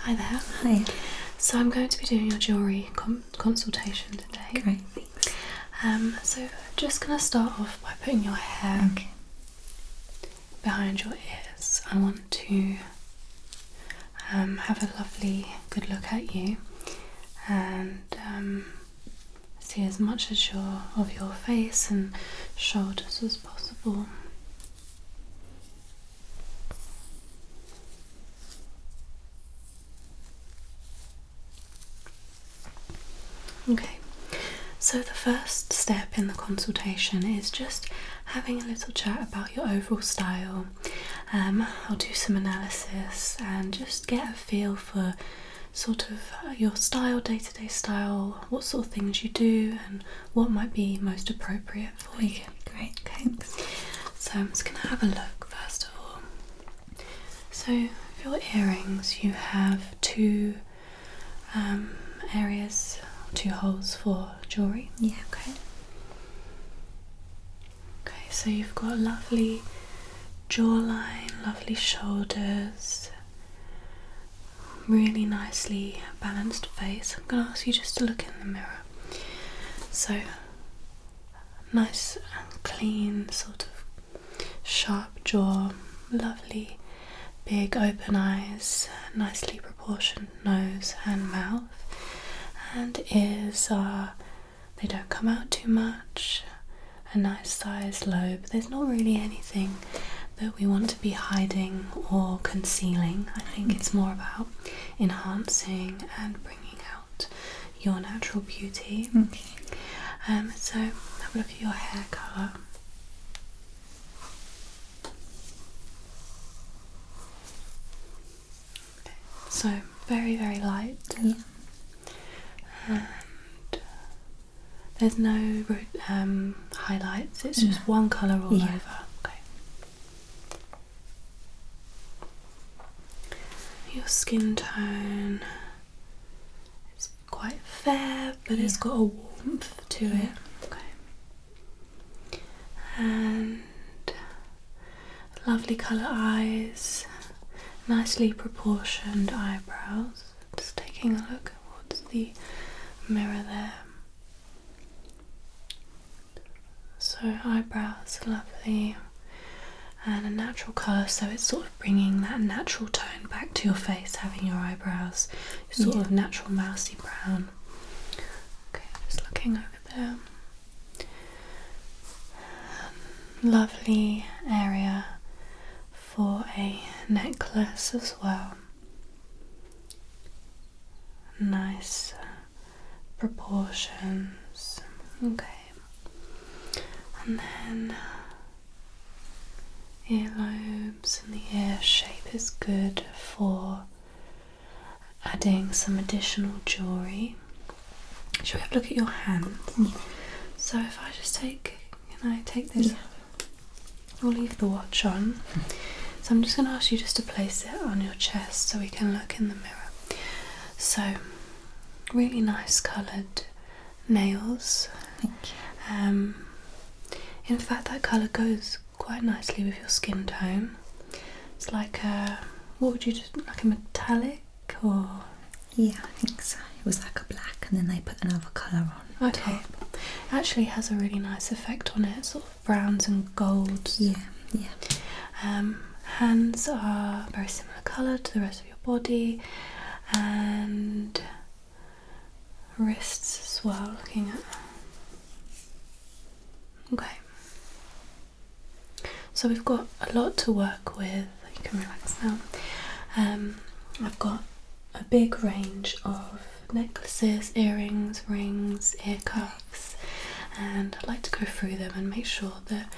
Hi there. Hi. So I'm going to be doing your jewellery consultation today. Great, thanks. So just going to start off by putting your hair Okay. behind your ears. I want to have a lovely good look at you and see as much of your face and shoulders as possible. Okay, so the first step in the consultation is just having a little chat about your overall style. I'll do some analysis and just get a feel for sort of your style, day-to-day style, what sort of things you do and what might be most appropriate for you. Great, Okay, thanks. so I'm just going to have a look first of all. So for your earrings, you have two areas, two holes for jewellery. Yeah. Okay. Okay, so you've got a lovely jawline, lovely shoulders, really nicely balanced face. I'm going to ask you just to look in the mirror. So, nice, clean, sort of sharp jaw, lovely big open eyes, nicely proportioned nose and mouth, and ears they don't come out too much, a nice sized lobe. There's not really anything that we want to be hiding or concealing. I think it's more about enhancing and bringing out your natural beauty. Okay. So have a look at your hair colour. Okay. So very, very light. Yeah. And there's no highlights, it's just one colour all Yeah. over. Okay. Your skin tone is quite fair, but it's got a warmth to it. Okay. And lovely colour eyes, nicely proportioned eyebrows. Just taking a look towards the mirror there. So eyebrows are lovely and a natural colour, so it's sort of bringing that natural tone back to your face, having your eyebrows sort of natural mousy brown. Okay, just looking over there. Lovely area for a necklace as well. Nice proportions. Okay. And then earlobes, and the ear shape is good for adding some additional jewellery. Shall we have a look at your hands? Yeah. So if I just take this, I'll leave the watch on. So I'm just going to ask you just to place it on your chest so we can look in the mirror. So really nice coloured nails. Thank you. In fact, that colour goes quite nicely with your skin tone. It's like what would you do? Like a metallic or? Yeah, I think so. It was like a black, and then they put another colour on. Okay. It actually has a really nice effect on it, sort of browns and golds. Yeah, yeah. Hands are very similar colour to the rest of your body, and wrists as well. Looking at. Okay. So we've got a lot to work with. You can relax now. I've got a big range of necklaces, earrings, rings, ear cuffs, and I'd like to go through them and make sure that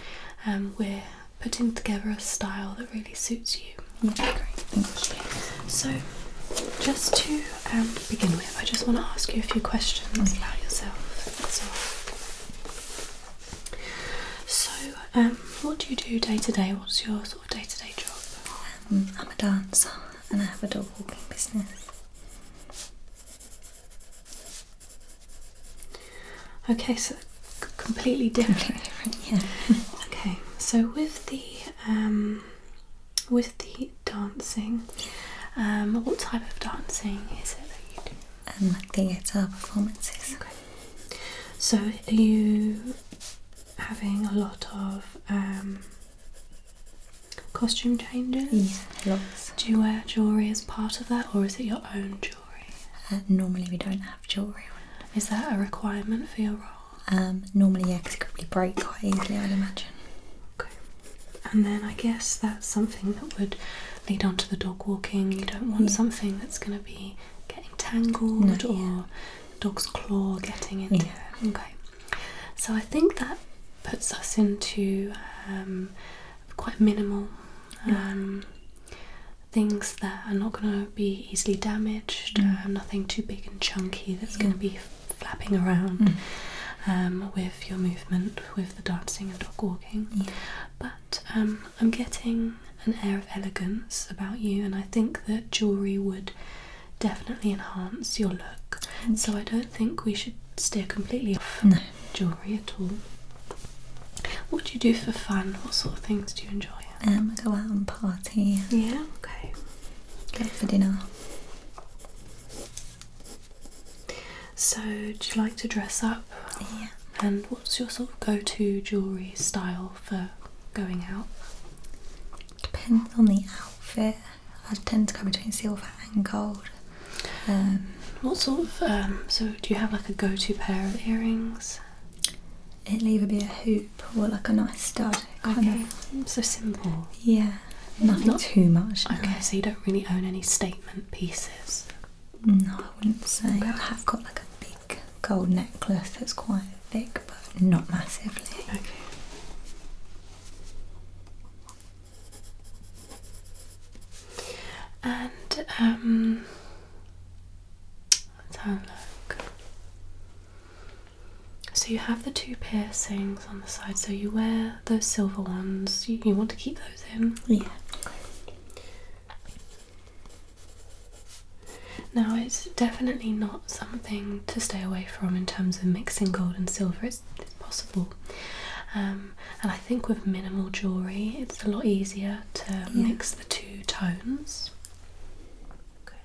we're putting together a style that really suits you. Yeah, great. Thank you. So just to begin with, I just want to ask you a few questions about yourself. That's all. So, what do you do day to day? What's your sort of day-to-day job? I'm a dancer and I have a dog walking business. Okay, so completely different. Yeah. Okay, so with the dancing, What type of dancing is it that you do? Like theatre performances. Okay. So are you having a lot of costume changes? Yeah, lots. Do you wear jewellery as part of that, or is it your own jewellery? Normally we don't have jewellery on. Is that a requirement for your role? Normally, yeah, because it could really break quite easily, I'd imagine. Okay. And then I guess that's something that would lead on to the dog walking. You don't want something that's going to be getting tangled or dog's claw getting into it. Okay. So I think that puts us into quite minimal things that are not going to be easily damaged, nothing too big and chunky that's going to be flapping around with your movement, with the dancing and dog walking. But I'm getting an air of elegance about you, and I think that jewellery would definitely enhance your look. So I don't think we should steer completely off jewellery at all. What do you do for fun? What sort of things do you enjoy? I go out and party. Yeah, okay. Go for dinner. So, do you like to dress up? Yeah. And what's your sort of go-to jewellery style for going out? Depends on the outfit. I tend to go between silver and gold. What sort of, so do you have like a go-to pair of earrings? It'll either be a hoop or like a nice stud. Okay, so simple. Yeah, nothing too much. No. Okay, so you don't really own any statement pieces? No, I wouldn't say. I have got like a big gold necklace that's quite thick, but not massively. Okay. And let's have a look. So you have the 2 piercings on the side, so you wear those silver ones. You want to keep those in? Yeah. Now, it's definitely not something to stay away from in terms of mixing gold and silver. It's possible. And I think with minimal jewellery, it's a lot easier to mix the 2 tones. Okay.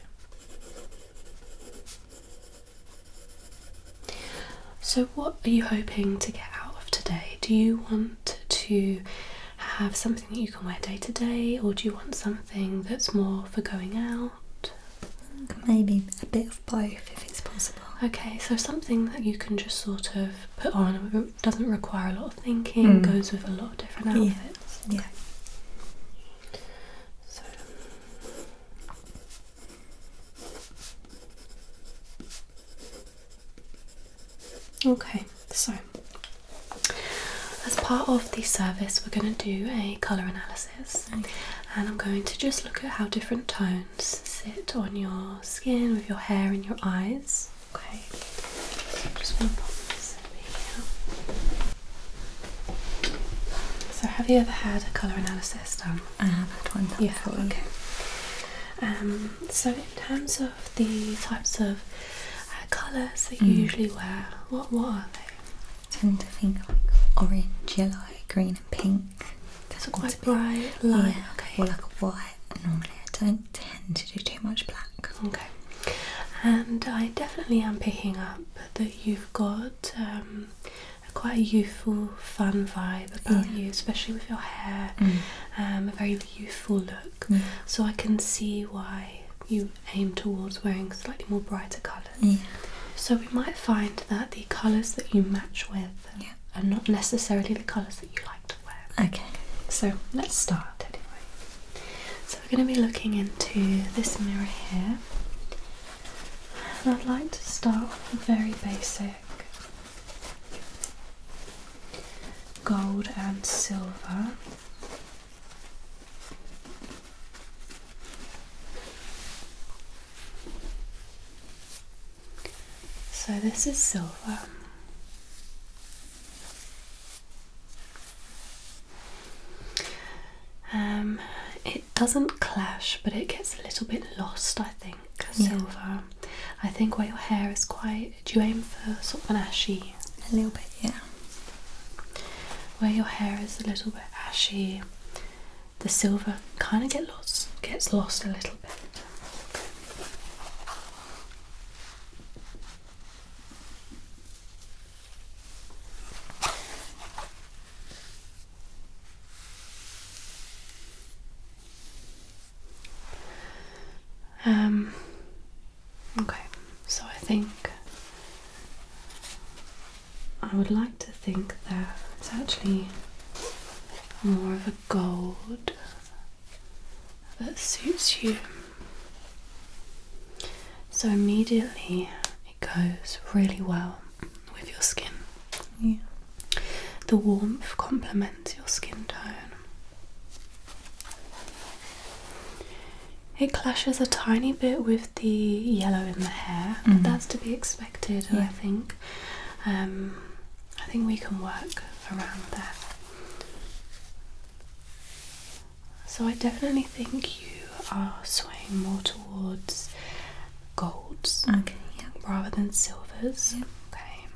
So what are you hoping to get out of today? Do you want to have something that you can wear day to day, or do you want something that's more for going out? Maybe a bit of both if it's possible. Okay, so something that you can just sort of put on, doesn't require a lot of thinking, goes with a lot of different outfits. Yeah. So, okay, so as part of the service, we're going to do a colour analysis. Okay. And I'm going to just look at how different tones sit on your skin, with your hair and your eyes. Okay, so I'm just going to pop this over here. So have you ever had a colour analysis done? I have had one done before. Okay. So in terms of the types of colours that you usually wear, what are they? I tend to think like orange, yellow, green and pink. So quite bright, light, or like a white. Normally I don't tend to do too much black. Okay. And I definitely am picking up that you've got quite a youthful, fun vibe about you, especially with your hair, a very youthful look. So I can see why you aim towards wearing slightly more brighter colours. So we might find that the colours that you match with are not necessarily the colours that you like to wear. Okay. So let's start anyway. So we're going to be looking into this mirror here. And I'd like to start with a very basic gold and silver. So this is silver. It doesn't clash, but it gets a little bit lost, I think, silver. I think where your hair is quite, do you aim for sort of an ashy? A little bit, yeah. Where your hair is a little bit ashy, the silver kind of gets lost a little bit. Okay, so I think I would like to think that it's actually more of a gold that suits you. So immediately it goes really well with your skin. Yeah. The warmth complements your skin tone. It clashes a tiny bit with the yellow in the hair, but that's to be expected, I think. I think we can work around that. So I definitely think you are swaying more towards golds, Okay, yeah. rather than silvers. Yeah. Okay.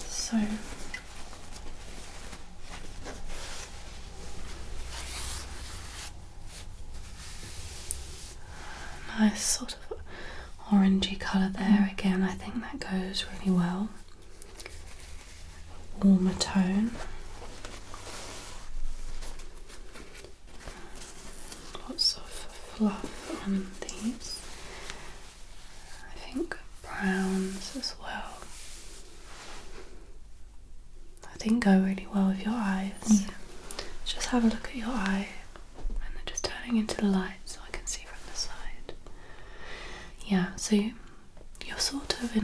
So nice sort of orangey colour there. Again, I think that goes really well. Warmer tone. Lots of fluff on these. I think browns as well. I think go really well with your eyes. Yeah. Just have a look at your eye and then just turning into the light so I can see from the side. Yeah, so you're sort of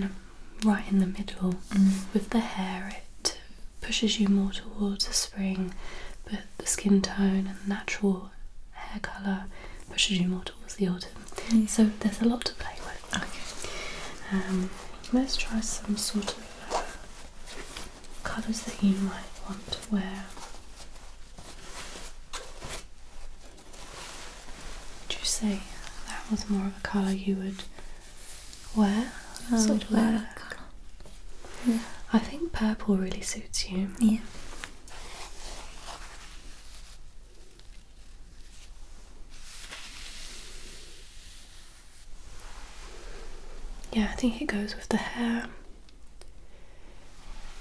right in the middle. With the hair, it pushes you more towards the spring, but the skin tone and natural hair colour pushes you more towards the autumn. Yeah. So there's a lot to play with. Okay. Let's try some sort of colours that you might want to wear. Would you say that was more of a colour you would wear? I would wear that colour. Yeah. I think purple really suits you. Yeah. Yeah, I think it goes with the hair.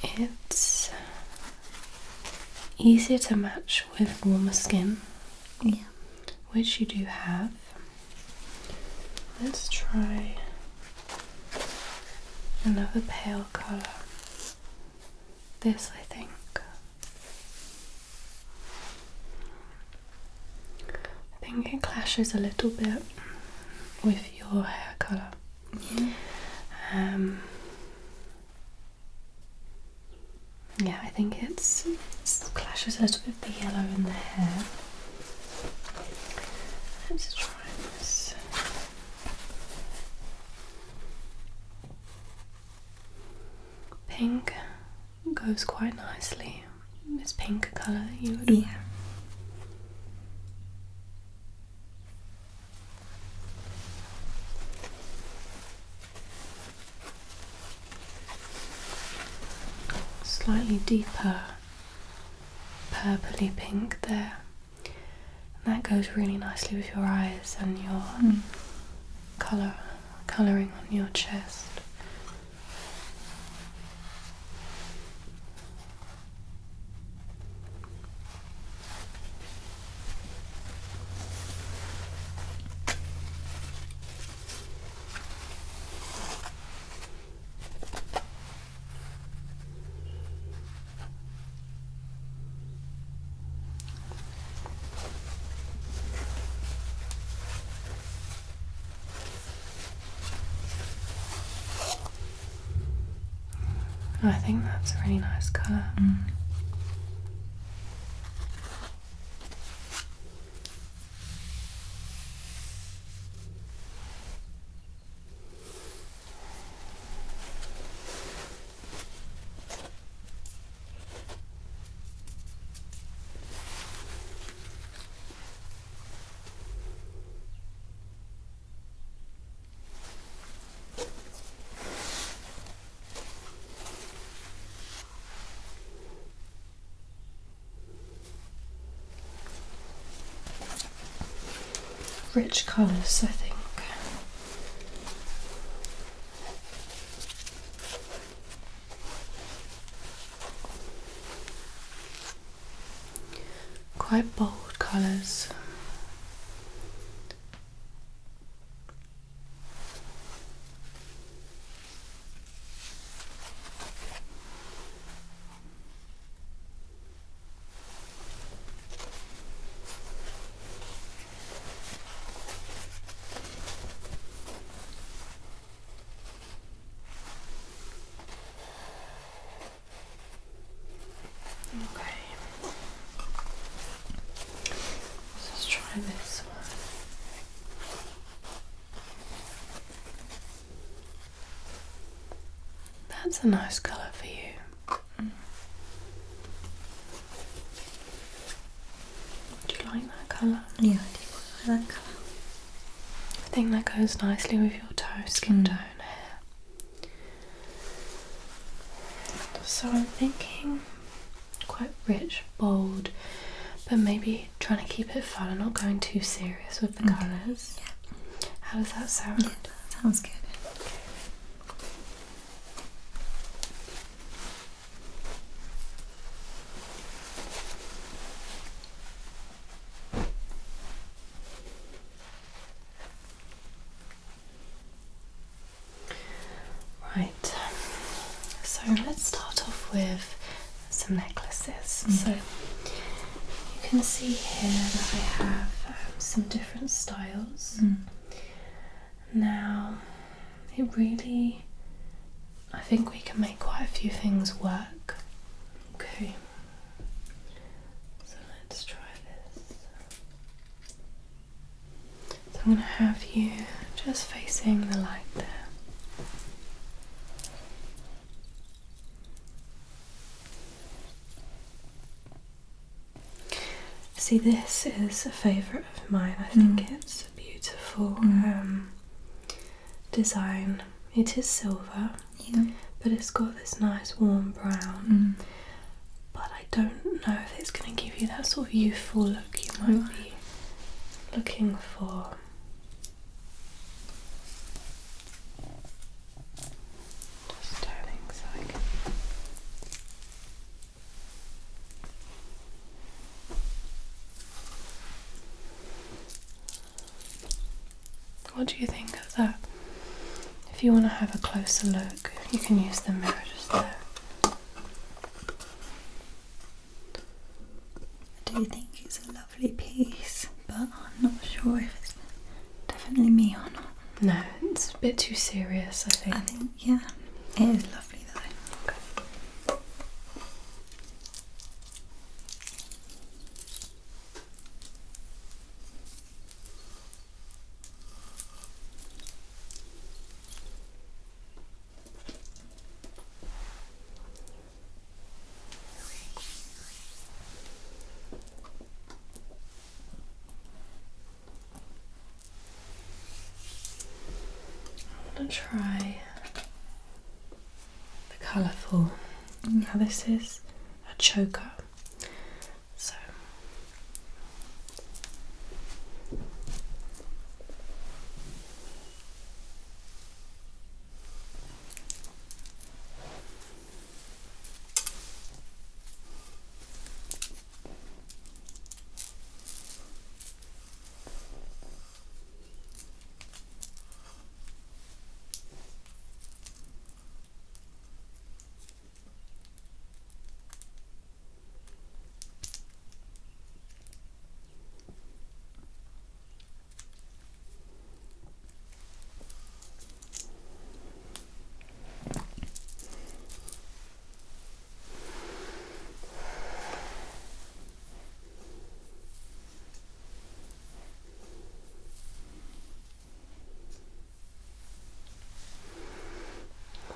It's easier to match with warmer skin, Yeah. which you do have. Let's try another pale colour. This, I think. I think it clashes a little bit with your hair colour. Yeah. Yeah, I think it clashes a little bit with the yellow in the hair. Let's try this. Pink goes quite nicely. This pink colour that you would wear. Slightly deeper purpley pink there. That goes really nicely with your eyes and your colouring on your chest. I think that's a really nice colour. Rich colours, I think. quite bold colours. Okay, let's just try this one. That's a nice colour for you. Do you like that colour? Yeah, I do quite like that colour. I think that goes nicely with your skin tone hair. So I'm thinking quite rich, bold, but maybe trying to keep it fun and not going too serious with the colours. Yeah. How does that sound? Yeah, that sounds good. Right, so let's start off with some necklaces. So you can see here that I have some different styles. Now, I think we can make quite a few things work. Okay, so let's try this. So I'm going to have you just facing the light there. See, this is a favourite of mine. I think it's a beautiful design. It is silver, but it's got this nice warm brown. But I don't know if it's going to give you that sort of youthful look you might be looking for. Just turning so I can. What do you think of that? If you want to have a closer look, you can use the mirror just there. I do think it's a lovely piece, but I'm not sure if it's definitely me or not. No, it's a bit too serious, I think. I think, yeah, it is lovely though. Okay. I'm going to try the colourful. Now this is a choker. So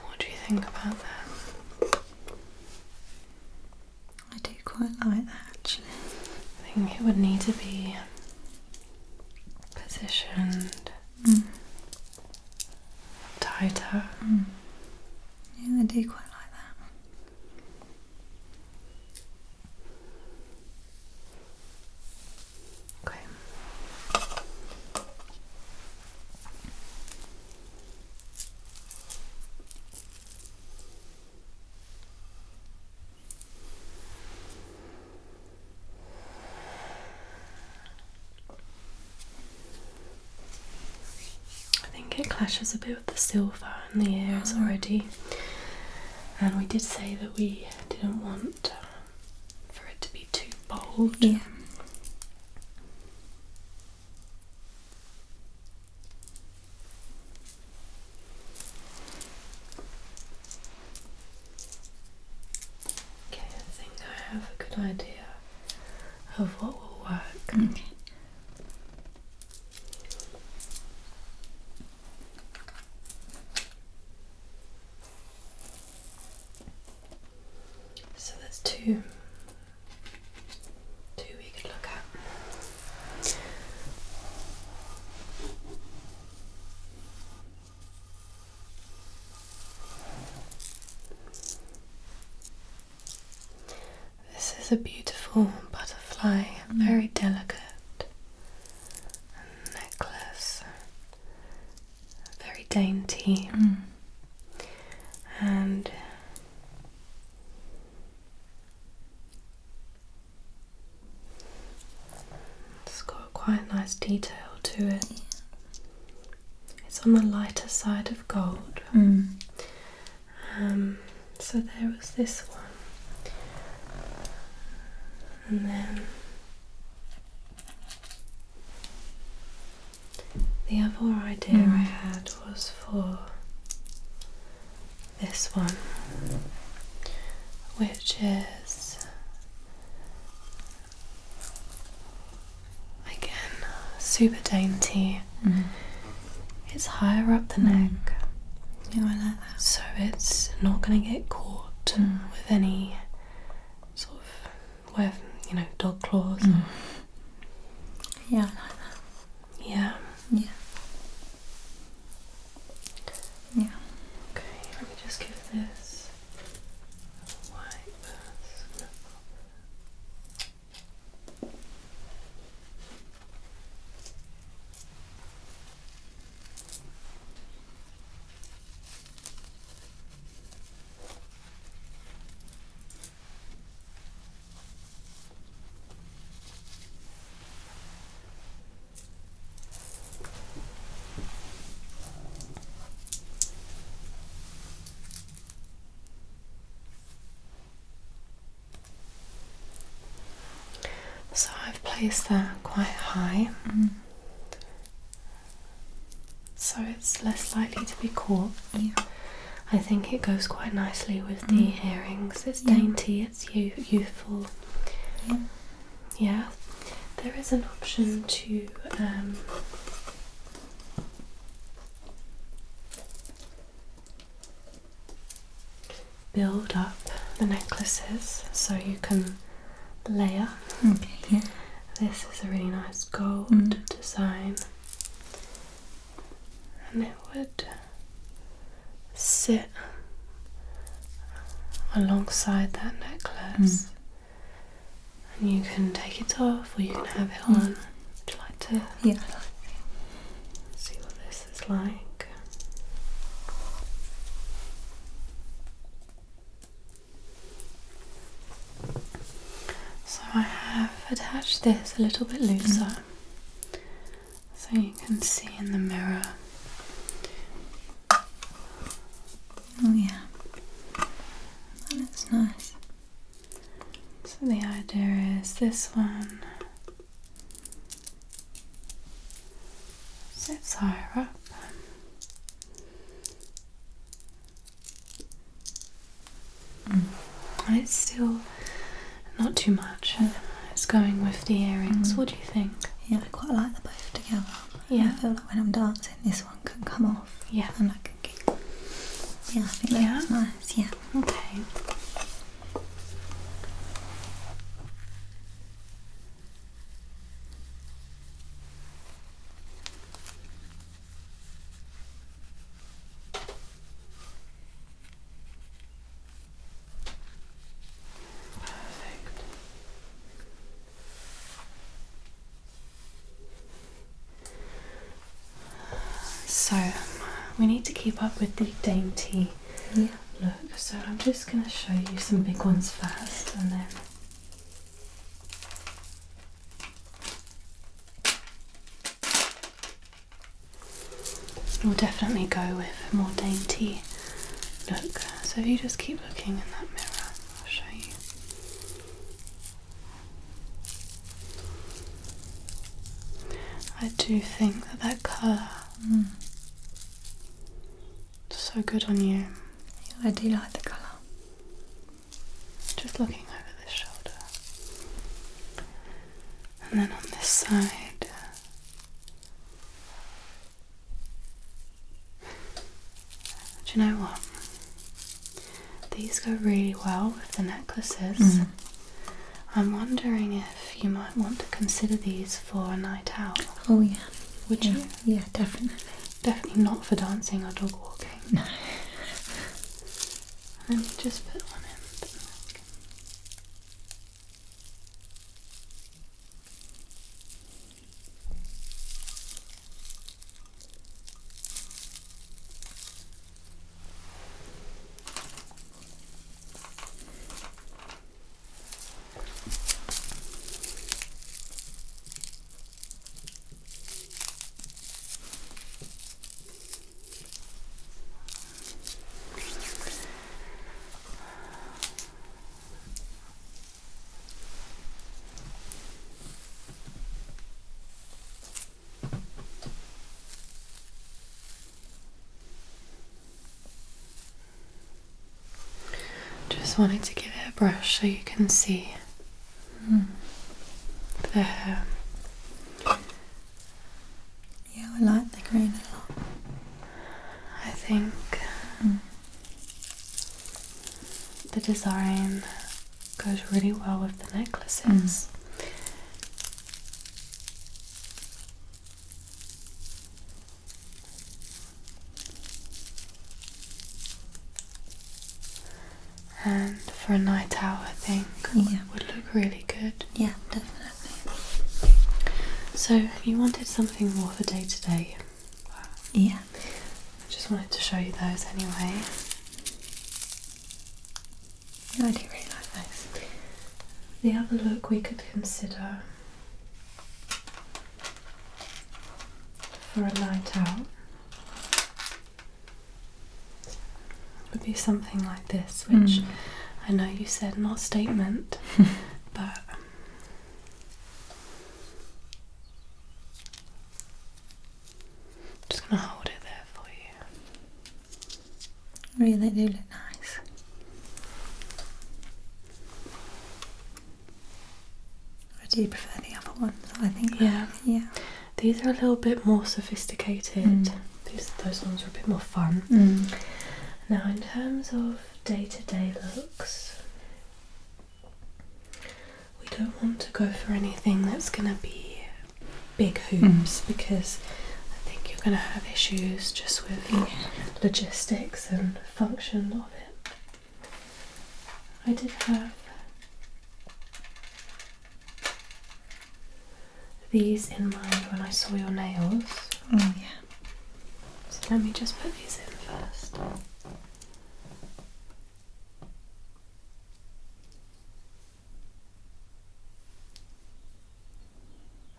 what do you think about that? I do quite like that actually. I think it would need to be positioned tighter. Yeah, I do quite like that. Okay. clashes a bit with the silver in the ears already, and we did say that we didn't want for it to be too bold. Yeah. Okay, I think I have a good idea of what will work. Okay. So there's two we could look at. This is a beautiful butterfly, very delicate necklace, very dainty, and it's got quite a nice detail to it. It's on the lighter side of gold. So there was this one, and then the other idea I had was for this one, which is again super dainty. It's higher up the neck. Yeah, I like that. So it's not going to get caught with any sort of, dog claws. Yeah, I like that. Yeah. Yeah. Yeah. Okay, let me just give this a wipe. So I've placed that quite high, so it's less likely to be caught. Yeah. I think it goes quite nicely with the earrings. It's dainty, it's youthful. Yeah. Yeah. There is an option to build up the necklaces, so you can layer. Okay, yeah. This is a really nice gold design, and it would sit alongside that necklace, and you can take it off or you can have it on. Would you like to Yeah. see what this is like? So I have attached this a little bit looser so you can see in the mirror. Oh yeah. That looks nice. So the idea is this one sits higher up. And it's still not too much. It's going with the earrings. What do you think? Yeah, I quite like the both together. Yeah. I feel like when I'm dancing, this one can come off. Yeah. And I can keep. Yeah, I think that's nice. Yeah. Okay. So we need to keep up with the dainty look, so I'm just going to show you some big ones first, and then will definitely go with a more dainty look. So if you just keep looking in that mirror, I'll show you. I do think that colour is so good on you. Yeah, I do like the colour. Just looking over this shoulder. And then on this side. Do you know what? These go really well with the necklaces. I'm wondering if you might want to consider these for a night out. Oh yeah. Would you? Yeah, definitely. Definitely not for dancing or dog walking. No. Let me just put one in. Just wanted to give it a brush so you can see the hair. Yeah, I like the green a lot. I think the design goes really well with the necklaces. And for a night out, I think would look really good. Yeah, definitely. So you wanted something more for day to day. Yeah. I just wanted to show you those anyway. I do really like those. The other look we could consider for a night out would be something like this, which I know you said not statement, but I'm just going to hold it there for you. Really do look nice. I do prefer the other ones, I think. Yeah. Yeah. These are a little bit more sophisticated. Those ones are a bit more fun. Now, in terms of day-to-day looks, we don't want to go for anything that's going to be big hoops because I think you're going to have issues just with logistics and function of it. I did have these in mind when I saw your nails. Oh yeah. So let me just put these in first.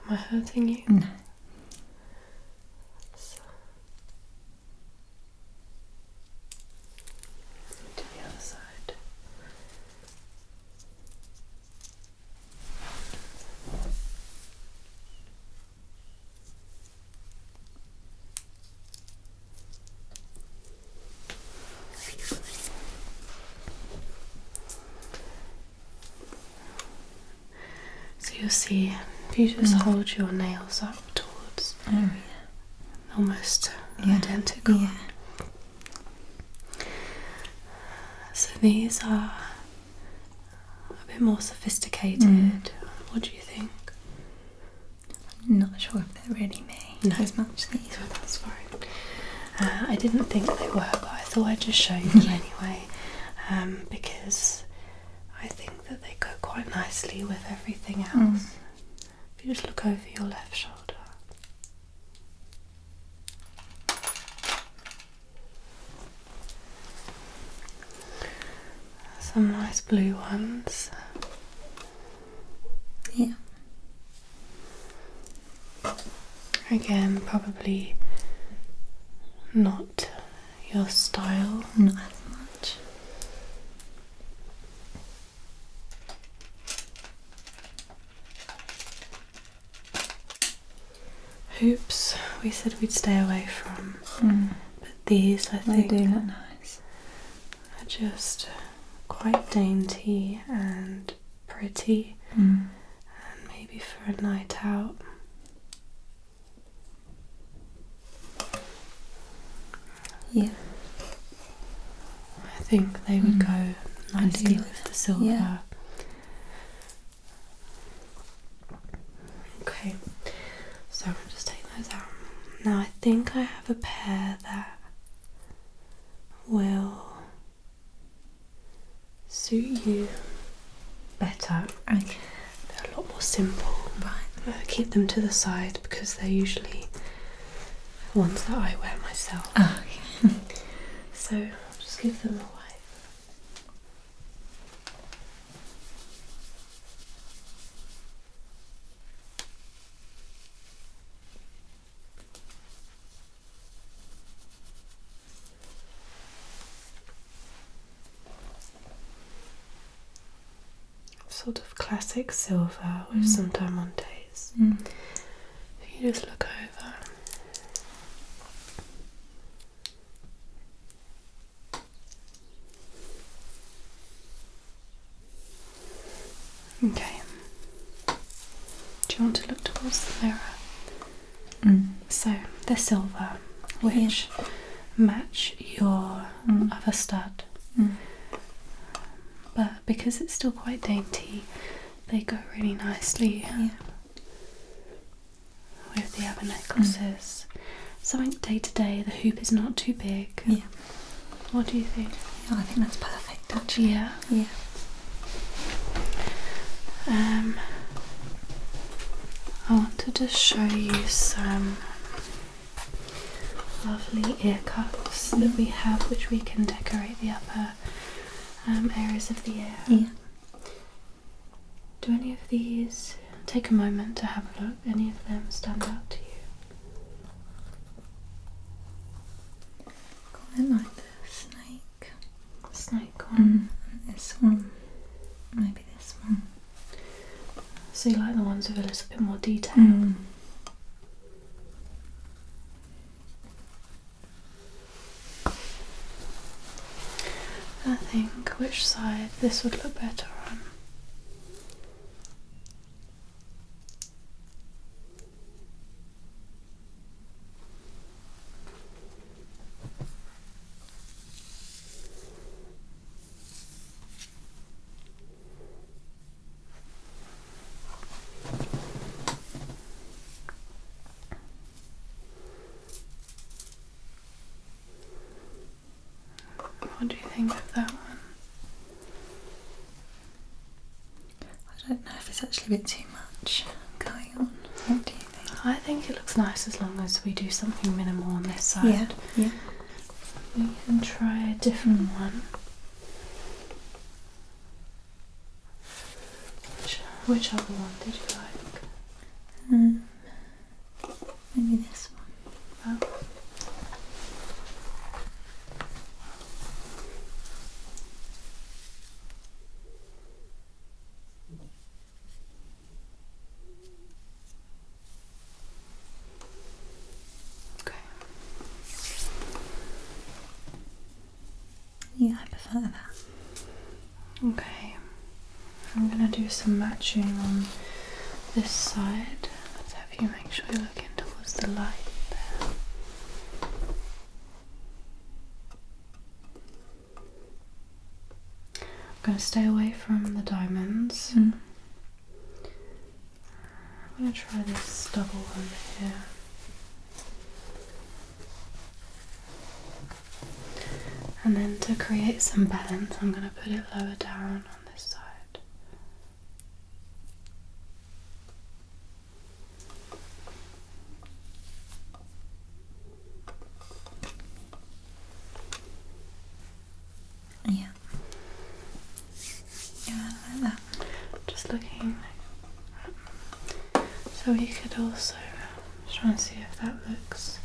Am I hurting you? No. So, to the other side. So you'll see if you just hold your nails up towards almost identical. Yeah. So these are a bit more sophisticated. What do you think? I'm not sure if they're really me as much these. So that's fine. I didn't think they were, but I thought I'd just show you them anyway, because I think that they go quite nicely with everything else. If you just look over your left shoulder. Some nice blue ones. Yeah. Again, probably not your style? Not as much. Hoops, we said we'd stay away from, but these I think they do look nice. Are just quite dainty and pretty, Mm. and maybe for a night out. Yeah. I think they would go nicely with the silver. Yeah. Okay, so I'll just take those out. Now I think I have a pair that will suit you better. Okay. They're a lot more simple. Right. Keep them to the side because they're usually ones that I wear myself. Oh, okay. So I'll just give them away. Sort of classic silver with some diamantes. If you just look over. Okay. Do you want to look towards the mirror? So they're silver, which match your other stud. But because it's still quite dainty, they go really nicely with the other necklaces. Something day to day, the hoop is not too big. Yeah. What do you think? Yeah, I think that's perfect actually. Yeah. Yeah. I want to just show you some lovely ear cuffs that we have, which we can decorate the upper areas of the ear. Yeah. Do any of these, take a moment to have a look, any of them stand out to you? Quite like the snake. Snake one. This one. Maybe this one. So you like the ones with a little bit more detail? I think which side this would look better on. What do you think of that one? I don't know if it's actually a bit too much going on. What do you think? I think it looks nice as long as we do something minimal on this side. Yeah. We can try a different one. Which other one did you like? Maybe this one. Oh. Yeah, I prefer that. Okay, I'm going to do some matching on this side. Let's have you make sure you're looking towards the light there. I'm going to stay away from the diamonds. I'm going to try this double over here. And then to create some balance, I'm going to put it lower down on this side. Yeah. Yeah, I like that. Just looking. So you could also try and see if that looks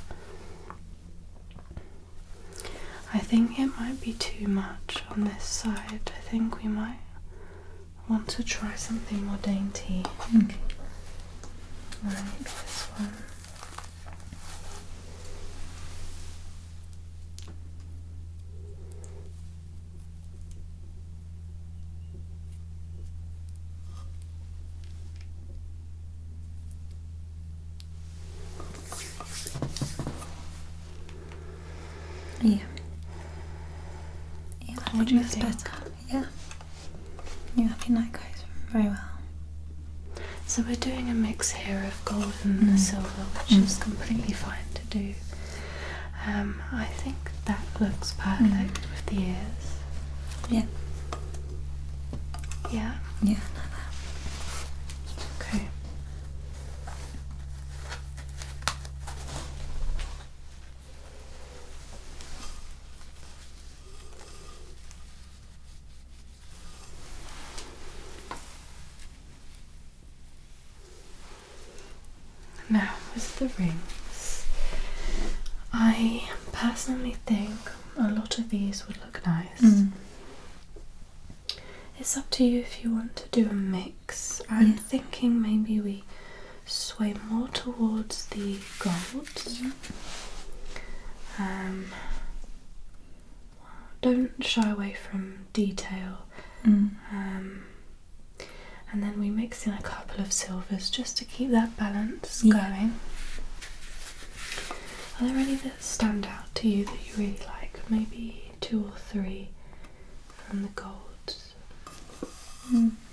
I think it might be too much on this side. I think we might want to try something more dainty. Okay. Like this one. Yeah. Yeah, I What think do you that's think? better. Yeah. Yeah, I think that goes very well. So we're doing a mix here of gold and silver, which is completely fine to do. I think that looks perfect with the ears. Yeah. Yeah? Yeah, like that. Okay. Now, with the rings, I personally think a lot of these would look nice. It's up to you if you want to do a mix. I'm thinking maybe we sway more towards the golds. Don't shy away from detail. And then we mix in a couple of silvers just to keep that balance going. Are there any that stand out to you that you really like? Maybe 2 or 3 from the golds.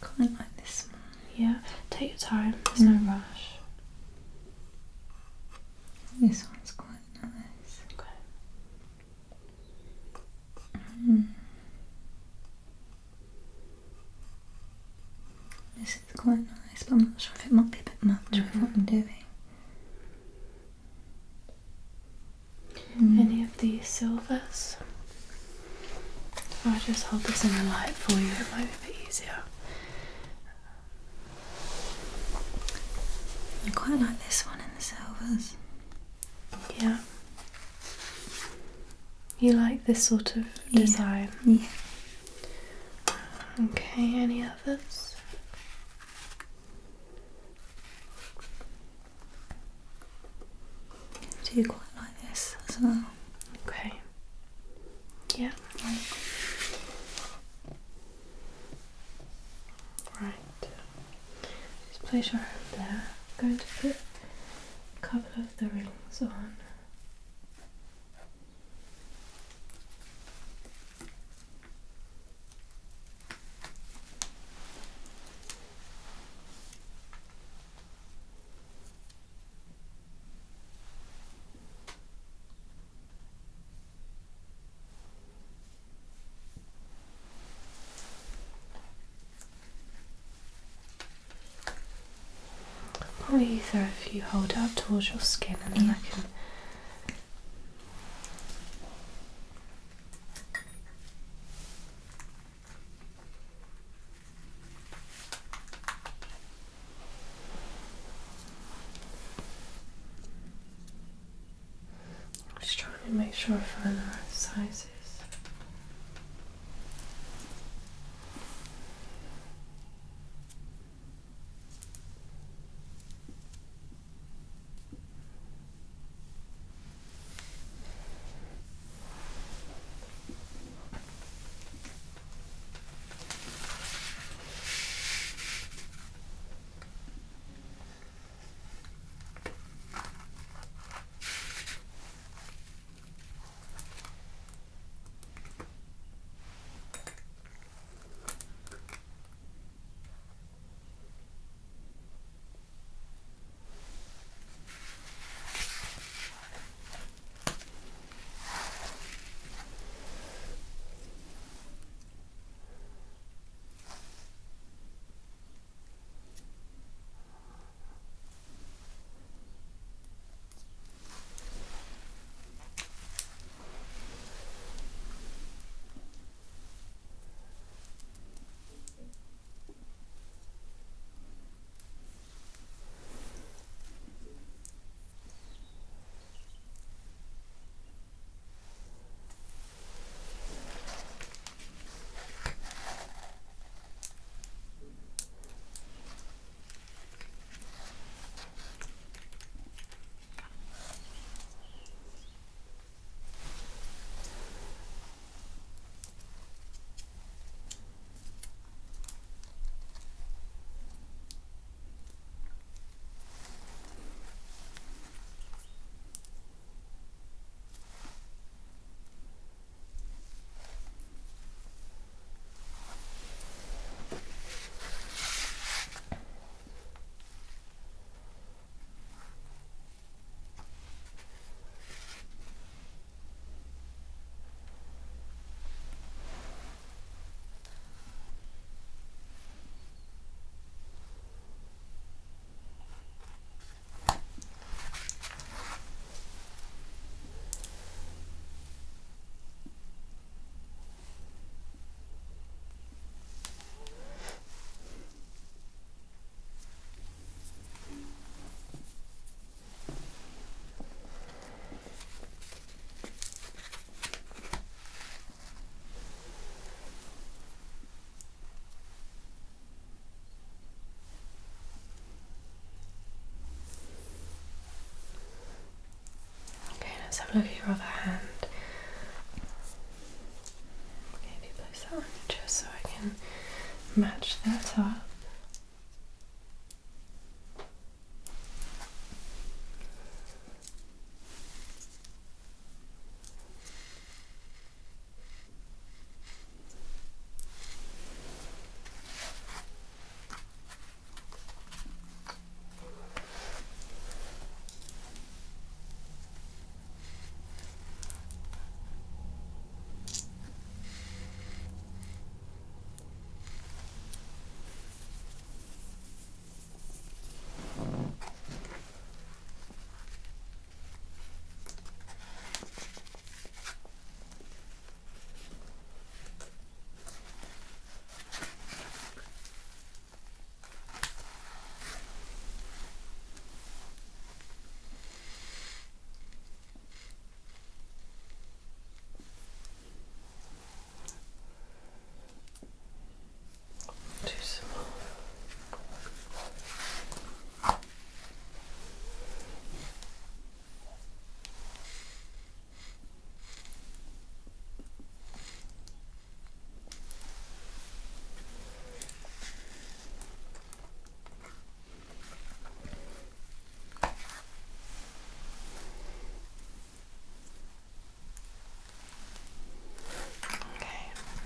Quite like this one. Yeah, take your time, there's no rush. This one's quite nice. Okay. This is quite nice, but I'm not sure if it might be a bit much with what I'm doing. Any of these silvers? If I just hold this in the light for you, it might be a bit easier. I quite like this one in the silvers. Yeah. You like this sort of design? Yeah. Okay, any others? I do quite like this as well. Okay. Yeah. Right. Just place your hand there. I'm going to put a couple of the rings on. Probably either if you hold it up towards your skin and then I can. Just trying to make sure I find the right sizes. let's have a look at your other hand. Okay, if you place that on your chest so I can match that up.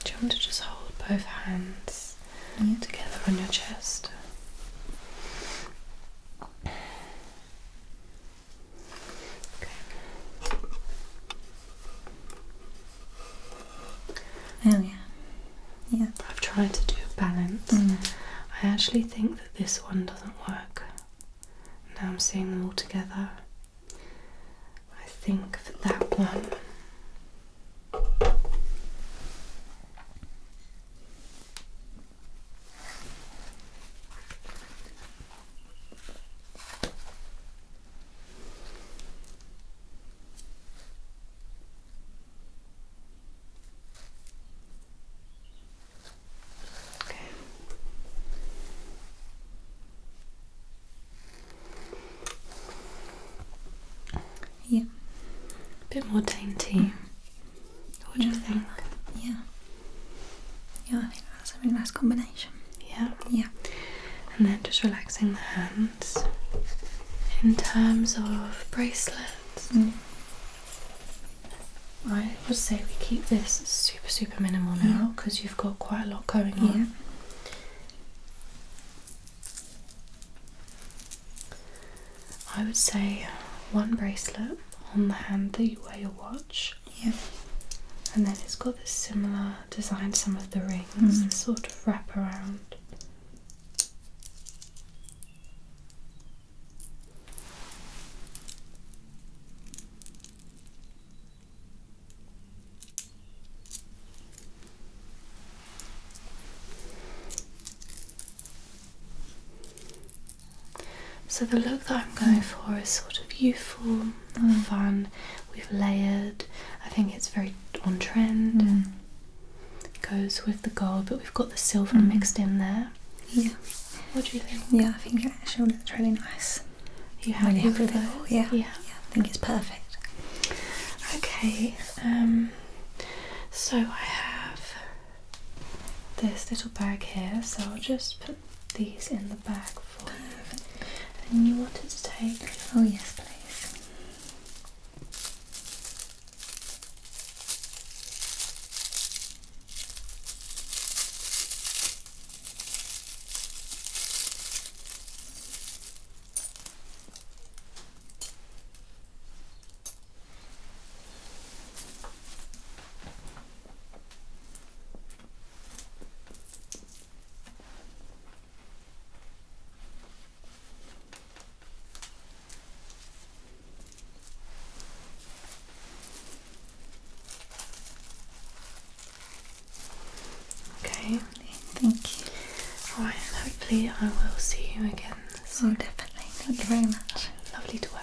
Do you want to just hold both hands together on your chest? Okay. Oh yeah. Yeah. I've tried to do a balance. I actually think that this one doesn't work. Now I'm seeing them all together. I think that that one yeah. a bit more dainty. What do you think? Yeah. Yeah, I think that's a really nice combination. Yeah. Yeah. And then just relaxing the hands. In terms of bracelets, I would say we keep this super minimal now because you've got quite a lot going on. Yeah. I would say one bracelet on the hand that you wear your watch. Yeah. And then it's got this similar design, some of the rings, this sort of wrap around. So the look that I'm going for is sort of youthful, fun. We've layered. I think it's very on trend. It goes with the gold, but we've got the silver mixed in there. Yeah. What do you think? Yeah, I think it actually looks really nice. You happy with it? Yeah. Yeah. I think it's perfect. Okay. So I have this little bag here, so I'll just put these in the bag for you. And you wanted to take? Oh yes, please. Okay. Thank you. Alright, and hopefully I will see you again soon. Oh, definitely. Thank you very much. Lovely to work